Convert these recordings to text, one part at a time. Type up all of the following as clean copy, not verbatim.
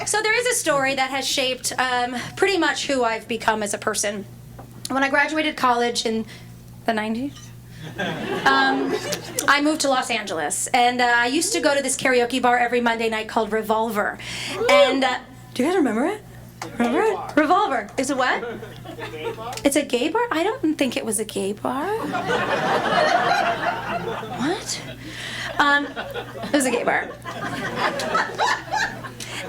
So there is a story that has shaped pretty much who I've become as a person. When I graduated college in the 90s, I moved to Los Angeles, and I used to go to this karaoke bar every Monday night called Revolver. And do you guys remember it? Remember it? Revolver. Is it what? It's a gay bar? I don't think it was a gay bar. What? It was a gay bar.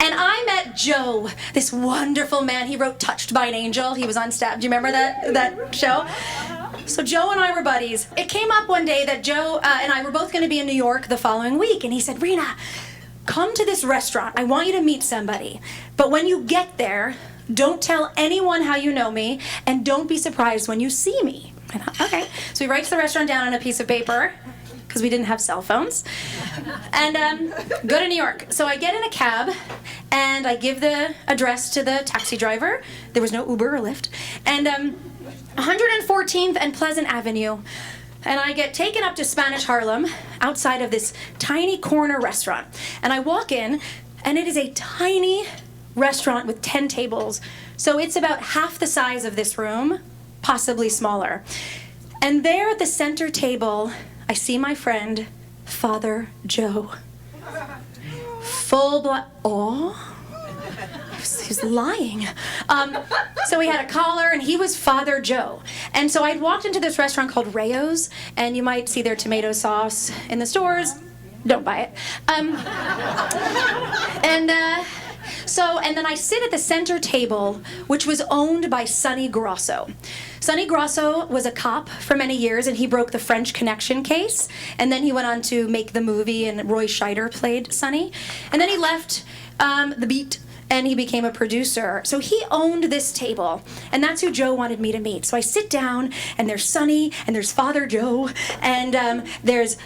And I met Joe, this wonderful man. He wrote Touched by an Angel. He was on staff. Do you remember that show? So Joe and I were buddies. It came up one day that Joe and I were both going to be in New York the following week. And he said, Rena, come to this restaurant. I want you to meet somebody. But when you get there, don't tell anyone how you know me. And don't be surprised when you see me. I thought, okay. So he writes the restaurant down on a piece of paper, because we didn't have cell phones, and go to New York. So I get in a cab, and I give the address to the taxi driver. There was no Uber or Lyft. And 114th and Pleasant Avenue. And I get taken up to Spanish Harlem, outside of this tiny corner restaurant. And I walk in, and it is a tiny restaurant with 10 tables. So it's about half the size of this room, possibly smaller. And there at the center table, I see my friend, Father Joe. Full blood. Oh, he was lying. So he had a collar, and he was Father Joe. And so I'd walked into this restaurant called Rayo's, and you might see their tomato sauce in the stores. Don't buy it. And then I sit at the center table, which was owned by Sonny Grosso. Sonny Grosso was a cop for many years, and he broke the French Connection case. And then he went on to make the movie, and Roy Scheider played Sonny. And then he left the beat, and he became a producer. So he owned this table, and that's who Joe wanted me to meet. So I sit down, and there's Sonny, and there's Father Joe, and there's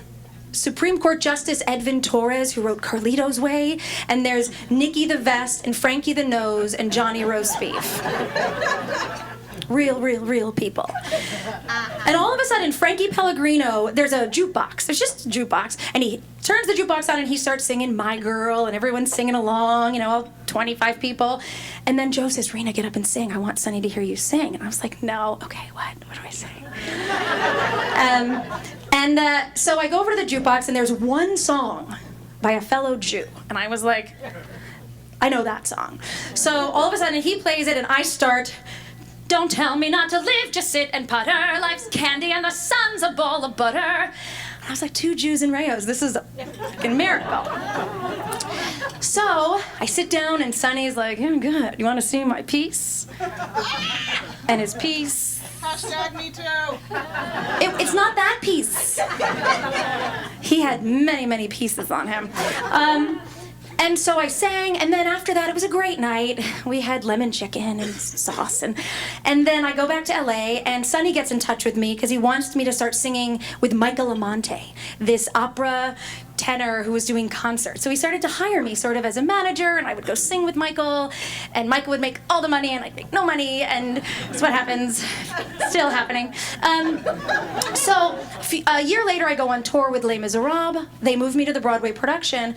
Supreme Court Justice Edwin Torres, who wrote Carlito's Way, and there's Nikki the Vest, and Frankie the Nose, and Johnny Roast Beef. Real people. And all of a sudden, Frankie Pellegrino, there's a jukebox. There's just a jukebox. And he turns the jukebox on and he starts singing My Girl, and everyone's singing along, all 25 people. And then Joe says, Rena, get up and sing. I want Sonny to hear you sing. And I was like, no. Okay, what? What do I sing? So I go over to the jukebox, and there's one song by a fellow Jew. And I was like, I know that song. So all of a sudden, he plays it, and I start, don't tell me not to live, just sit and putter. Life's candy and the sun's a ball of butter. And I was like, 2 Jews in Rayos. This is a fucking miracle. So I sit down, and Sonny's like, I'm good. You want to see my piece? And his piece. Hashtag me too. It's not that piece. He had many pieces on him. And so I sang, and then after that, it was a great night. We had lemon chicken and sauce, and then I go back to LA, and Sonny gets in touch with me because he wants me to start singing with Michael Amante, this opera tenor who was doing concerts. So he started to hire me sort of as a manager, and I would go sing with Michael, and Michael would make all the money, and I'd make no money, and that's what happens. Still happening. So a year later, I go on tour with Les Miserables. They moved me to the Broadway production,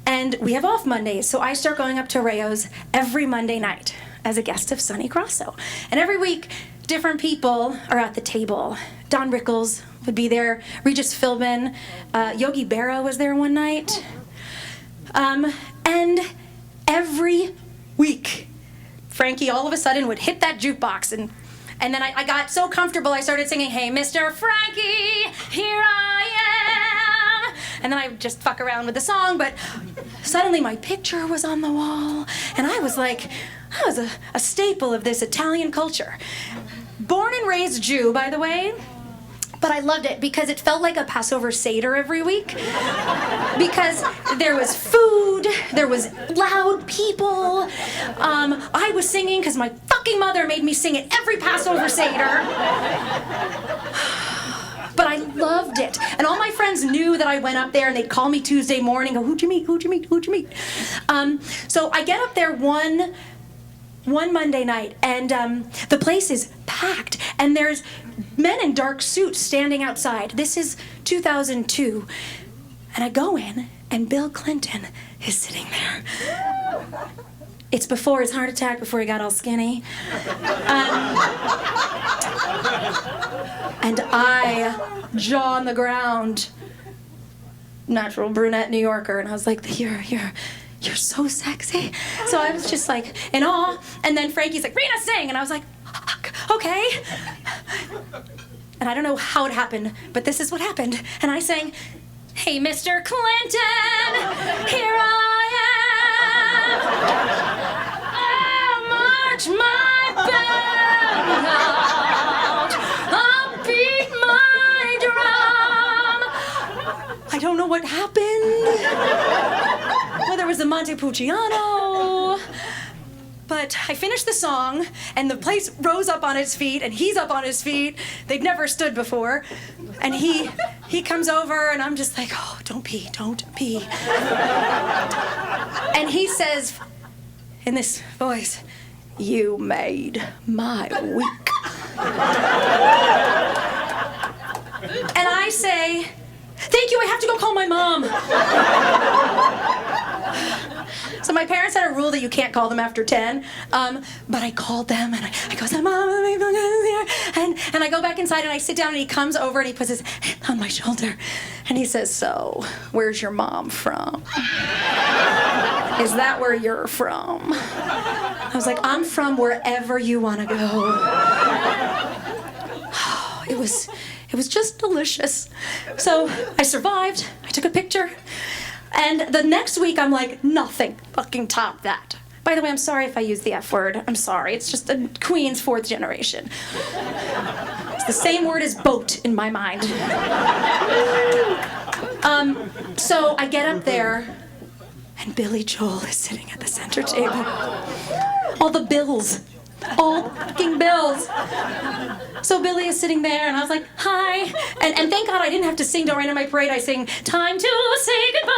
and we have off Mondays, so I start going up to Rayo's every Monday night as a guest of Sonny Grosso. And every week, different people are at the table. Don Rickles would be there, Regis Philbin, Yogi Berra was there one night. And every week, Frankie all of a sudden would hit that jukebox, and then I got so comfortable I started singing, Hey Mr. Frankie, here I am. And then I would just fuck around with the song, but suddenly my picture was on the wall, and I was like, I was a staple of this Italian culture. Born and raised Jew, by the way, but I loved it because it felt like a Passover Seder every week. Because there was food, there was loud people. I was singing because my fucking mother made me sing at every Passover Seder. But I loved it. And all my friends knew that I went up there, and they'd call me Tuesday morning, go, who'd you meet, who'd you meet, who'd you meet? So I get up there one Monday night, and the place is packed, and there's men in dark suits standing outside. This is 2002. And I go in, and Bill Clinton is sitting there. It's before his heart attack, before he got all skinny. And I, jaw on the ground, natural brunette New Yorker, and I was like, you're so sexy. So I was just like in awe. And then Frankie's like, Rena, sing. And I was like, okay. And I don't know how it happened, but this is what happened. And I sang, hey, Mr. Clinton, here I am. I'll march my band out. I'll beat my drum. I don't know what happened. Whether it was the Montepulciano. But I finished the song, and the place rose up on its feet, and he's up on his feet. They'd never stood before. And he comes over, and I'm just like, oh, don't pee. And he says, in this voice, you made my week. And I say, thank you, I have to go call my mom. So my parents had a rule that you can't call them after 10, but I called them, and I go, Mom, and I go back inside, and I sit down, and he comes over, and he puts his hand on my shoulder, and he says, so, where's your mom from? Is that where you're from? I was like, I'm from wherever you want to go. It was just delicious. So I survived. I took a picture. And the next week, I'm like, nothing fucking topped that. By the way, I'm sorry if I use the F word. I'm sorry. It's just a Queen's 4th generation. It's the same word as boat in my mind. So I get up there, and Billy Joel is sitting at the center table. All the bills. All fucking bills. So Billy is sitting there, and I was like, hi. And thank God I didn't have to sing Don't Rain on My Parade. I sing, time to say goodbye.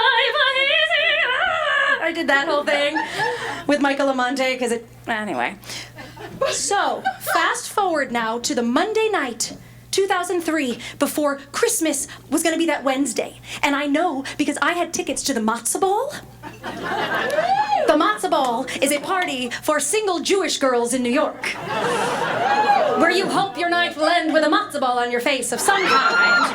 I did that whole thing with Michael Amante, because anyway. So, fast forward now to the Monday night, 2003, before Christmas was going to be that Wednesday. And I know because I had tickets to the Matzo Ball. The Matzo Ball is a party for single Jewish girls in New York, where you hope your night will end with a matzo ball on your face of some kind.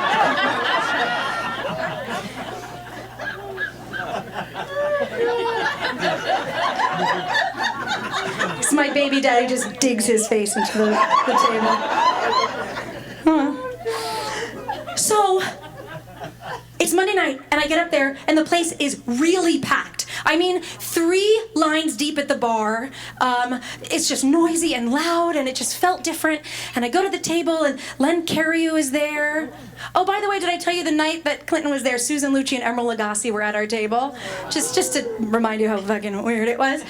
So my baby daddy just digs his face into the table. So, it's Monday night, and I get up there, and the place is really packed. I mean, 3 lines deep at the bar. It's just noisy and loud, and it just felt different. And I go to the table, and Len Cariou is there. Oh, by the way, did I tell you the night that Clinton was there, Susan Lucci and Emeril Lagasse were at our table? Just to remind you how fucking weird it was.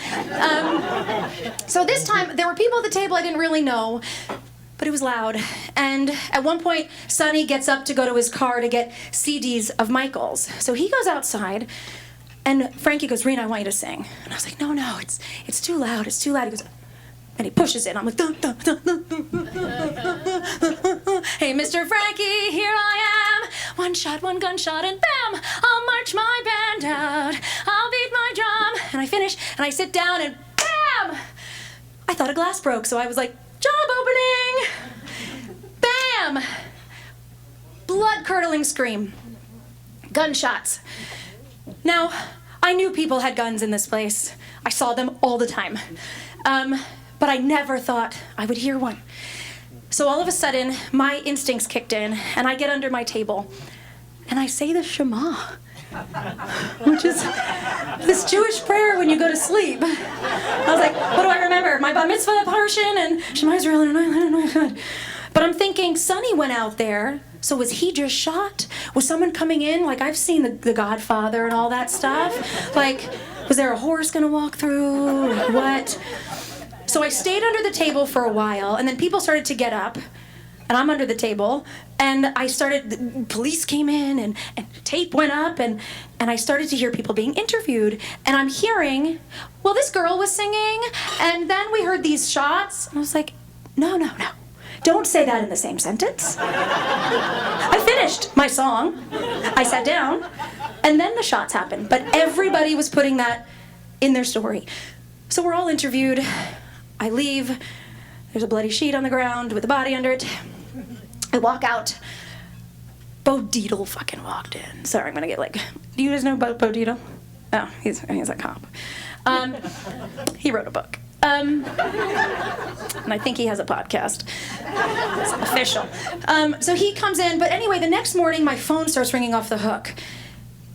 So this time, there were people at the table I didn't really know. But it was loud. And at one point, Sonny gets up to go to his car to get CDs of Michael's. So he goes outside, and Frankie goes, Rena, I want you to sing. And I was like, no, it's too loud, it's too loud. He goes, and he pushes it, and I'm like, dun, dun, dun, dun, dun, dun, dun, dun. Hey, Mr. Frankie, here I am. One shot, one gunshot, and bam, I'll march my band out. I'll beat my drum. And I finish, and I sit down, and bam! I thought a glass broke, so I was like, job opening! Bam! Blood-curdling scream. Gunshots. Now, I knew people had guns in this place. I saw them all the time. But I never thought I would hear one. So all of a sudden, my instincts kicked in, and I get under my table, and I say the Shema, which is this Jewish prayer when you go to sleep. I was like, what do I remember? My Bar Mitzvah portion and Shema Israel and But I'm thinking, Sonny went out there, so was he just shot? Was someone coming in? Like, I've seen the Godfather and all that stuff. Like, was there a horse gonna walk through? What? So I stayed under the table for a while, and then people started to get up, and I'm under the table, and the police came in, and tape went up, and I started to hear people being interviewed, and I'm hearing, well, this girl was singing, and then we heard these shots, and I was like, no. Don't say that in the same sentence. I finished my song, I sat down, and then the shots happened, but everybody was putting that in their story. So we're all interviewed. I leave. There's a bloody sheet on the ground with a body under it. I walk out. Bo Dietl fucking walked in. Sorry, I'm gonna get like, do you guys know about Bo Dietl? Oh, he's a cop. He wrote a book. And I think he has a podcast. It's official. So he comes in, but anyway, the next morning my phone starts ringing off the hook.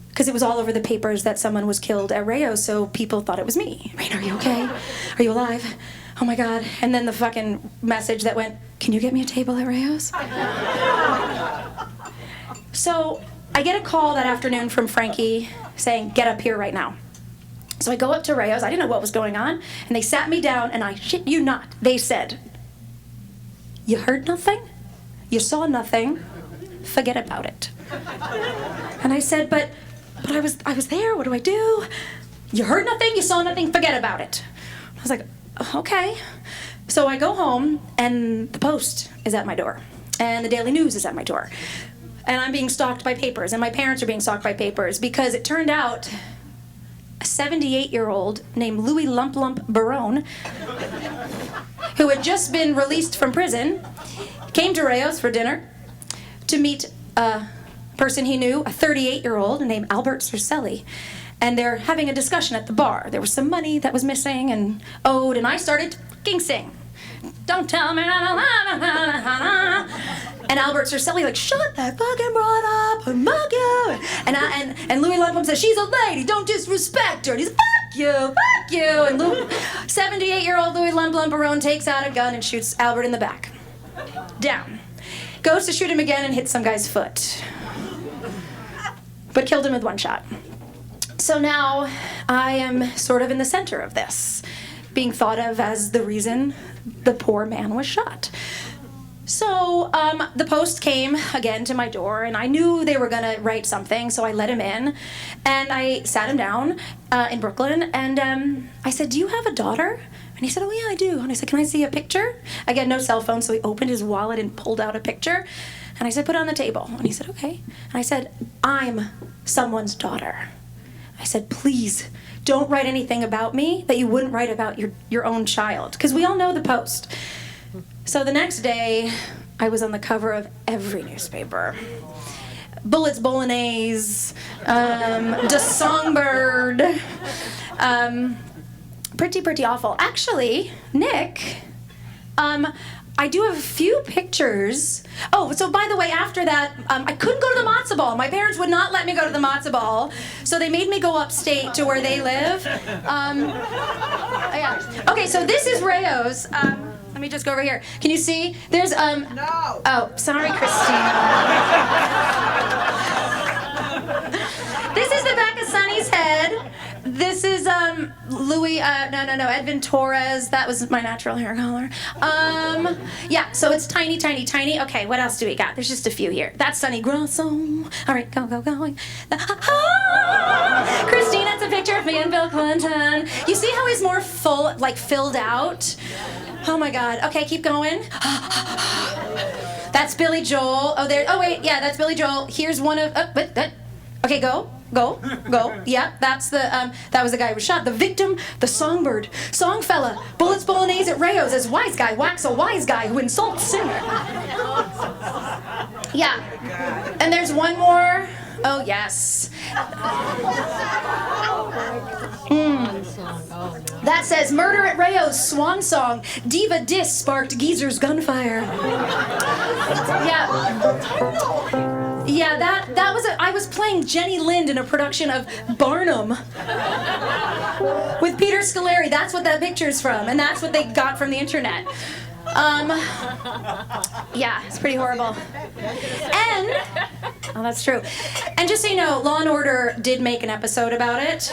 Because it was all over the papers that someone was killed at Rayo's, so people thought it was me. Raina, are you okay? Are you alive? Oh my God. And then the fucking message that went, can you get me a table at Rayo's? So I get a call that afternoon from Frankie saying, get up here right now. So I go up to Rayo's. I didn't know what was going on. And they sat me down, and I shit you not, they said, you heard nothing? You saw nothing? Forget about it. And I said, but I was there. What do I do? You heard nothing? You saw nothing? Forget about it. I was like, okay. So I go home, and the Post is at my door, and the Daily News is at my door. And I'm being stalked by papers, and my parents are being stalked by papers, because it turned out a 78-year-old named Louis Lump Lump Barone, who had just been released from prison, came to Rayo's for dinner to meet a person he knew, a 38-year-old named Albert Cercelli. And they're having a discussion at the bar. There was some money that was missing and owed, and I started to fucking sing. Don't tell me, na, na, na, na, na, na. And Albert Cercelli like, shut that fucking broad up, and fuck you. And Louis Lump says, she's a lady, don't disrespect her. And he's fuck you. And 78-year-old Louis Lump Barone takes out a gun and shoots Albert in the back. Down. Goes to shoot him again and hits some guy's foot. But killed him with one shot. So now I am sort of in the center of this, being thought of as the reason the poor man was shot. So the Post came again to my door, and I knew they were gonna write something, so I let him in, and I sat him down in Brooklyn, and I said, do you have a daughter? And he said, oh yeah, I do. And I said, can I see a picture? Again, no cell phone, so he opened his wallet and pulled out a picture, and I said, put it on the table. And he said, okay. And I said, I'm someone's daughter. I said, please, don't write anything about me that you wouldn't write about your own child, because we all know the Post. So the next day, I was on the cover of every newspaper. Bullets Bolognese, De Songbird, pretty awful. Actually, Nick, I do have a few pictures. Oh, so by the way, after that, I couldn't go to the matzo ball. My parents would not let me go to the matzo ball, so they made me go upstate to where they live. Yeah. Okay, so this is Rayo's. Let me just go over here. Can you see? There's No. Oh, sorry, Christine. This is the back of Sonny's head. This is Louis. No, Edwin Torres. That was my natural hair color. Yeah. So it's tiny. Okay. What else do we got? There's just a few here. That's Sonny Grosso. All right, go. Christine, that's a picture of me and Bill Clinton. You see how he's more full, like filled out? Oh my God. Okay, keep going. That's Billy Joel. Oh, there. Oh wait, yeah, that's Billy Joel. Here's one of. Okay, go. Yeah, that's the. That was the guy who was shot. The victim, the songbird, songfella, bullets bolognese at Rayo's as wise guy whacks a wise guy who insults singer. Yeah, and there's one more. Oh yes. That says Murder at Rayo's Swan Song. Diva Diss sparked Geezer's gunfire. Yeah, that was I was playing Jenny Lind in a production of Barnum with Peter Scolari. That's what that picture's from, and that's what they got from the internet. Yeah, it's pretty horrible. And oh, that's true. And just so you know, Law and Order did make an episode about it.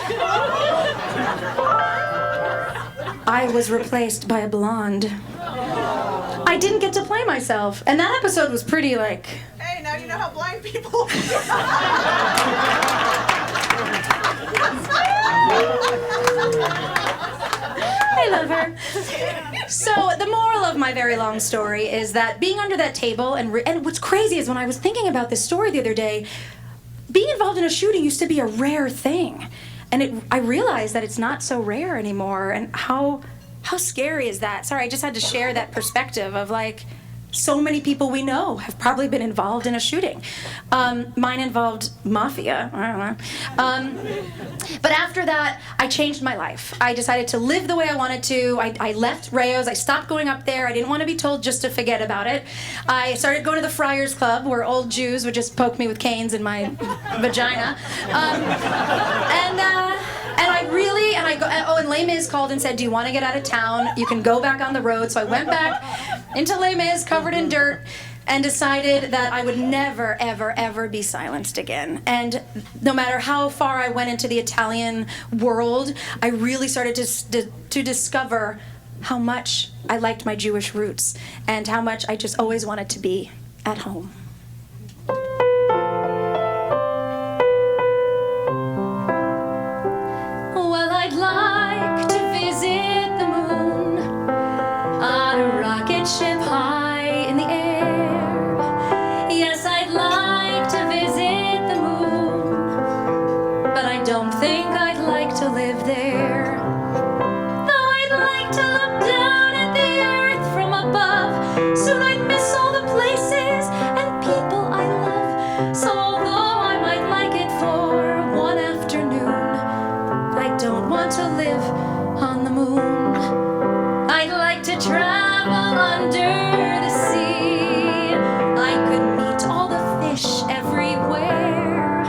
I was replaced by a blonde. I didn't get to play myself, and that episode was pretty like. Hey, now you know how blind people. I love her. So the moral of my very long story is that being under that table, and what's crazy is when I was thinking about this story the other day, being involved in a shooting used to be a rare thing. I realized that it's not so rare anymore. And how scary is that? Sorry, I just had to share that perspective of like, so many people we know have probably been involved in a shooting. Mine involved mafia, I don't know. But after that, I changed my life. I decided to live the way I wanted to. I left Rayo's. I stopped going up there. I didn't want to be told just to forget about it. I started going to the Friars Club, where old Jews would just poke me with canes in my vagina. And Les Mis called and said, do you want to get out of town? You can go back on the road. So I went back into Les Mis, covered in dirt, and decided that I would never, ever, ever be silenced again. And no matter how far I went into the Italian world, I really started to discover how much I liked my Jewish roots and how much I just always wanted to be at home. Well, I'd like to visit the moon on a rocket ship high in the air. Yes, I'd like to visit the moon, but I don't think I'd like to live there. Though I'd like to look down at the earth from above, soon I'd miss all the places and people I love. So although I might like it for one afternoon, I don't want to live on the moon. I'd like to travel under the sea. I could meet all the fish everywhere.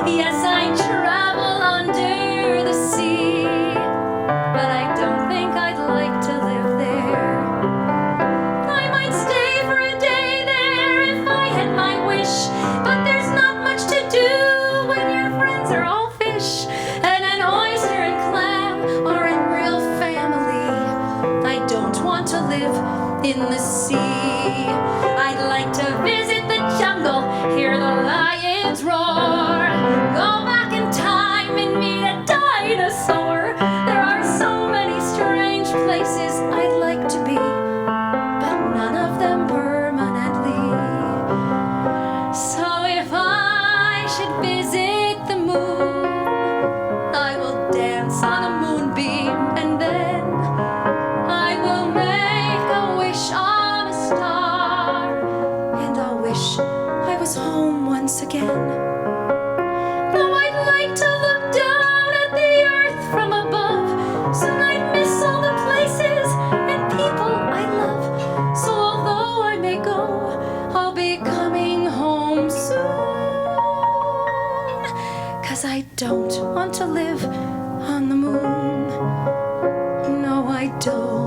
Yes, I'd travel under the sea, but I don't think I'd like to live there. I might stay for a day there if I had my wish, but there's not much to do when your friends are all fish, and an oyster and clam are in real family. I don't want to live in the sea. I'd like to visit the jungle, hear the lions roar, go back in time and meet a dinosaur. There are so many strange places I'd like to be, but none of them permanently. So if I should visit the moon, I will dance on a moonbeam, and then I will make a wish on a star, and I'll wish I was home once again. Though I'd like to look down at the earth from above, soon I'd miss all the places and people I love. So although I may go, I'll be coming home soon, 'cause I don't want to live on the moon. No, I don't.